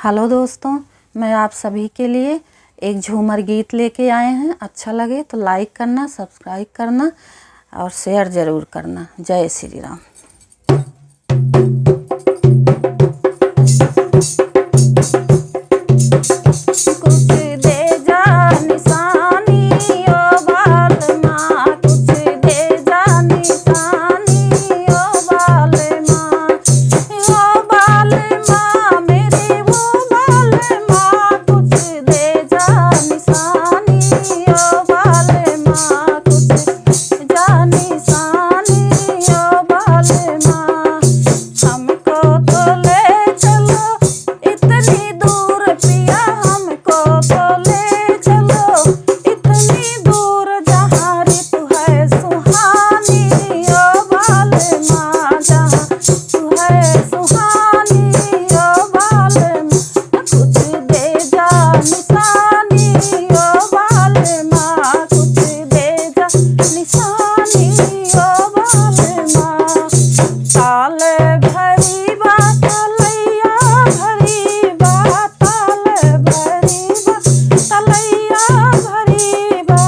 Hello दोस्तों, मैं आप सभी के लिए एक झूमर गीत लेके आए हैं। अच्छा लगे तो लाइक करना, सब्सक्राइब करना और शेयर ज़रूर करना। जय श्री राम। कुछ दे जा निशानी ओ बालमा, कुछ दे जा निशानी ओ बालमा, ओ बालमा मेरे वो बालमा, कुछ दे जा निशानी ओ बालमा, कुछ जा निशानी ओ बालमा। हमको तो ले चलो इतनी दूर पिया, हमको तो ले चलो इतनी दूर जहाँ ऋतु है सुहानी ओ बालमा, जहाँ तू है सुहानी ओ बालमा। कुछ दे जा निशानी ओ बालमा, कुछ दे जा निशानी ओ बालमा। ताल भरी बा तलैया भरी बा, ताल भरी बा तलैया भरी बा,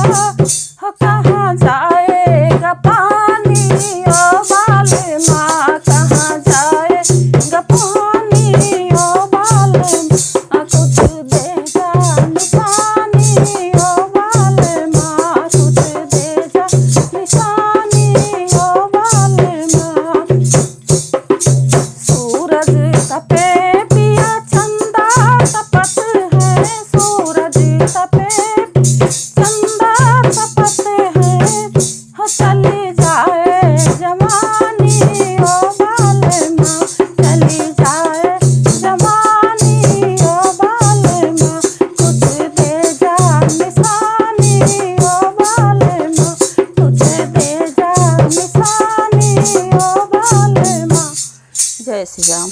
हो कहाँ जाएगा पानी ओ बालमा, कहाँ जाएगा पानी ओ बालमा। कुछ दे जा निशानी ओ बालमा, कुछ दे जा निशानी ओ बालमा। सूरज तपे पिया चंदा तपत है, सूरज तपे चंदा तपत है, हो चली जाए जवानी ओ बालमा, चली जाए जवानी ओ बालमा। कुछ दे जा निशानी ओ बालमा, कुछ दे जा निशानी ओ बालमा। जय श्री राम।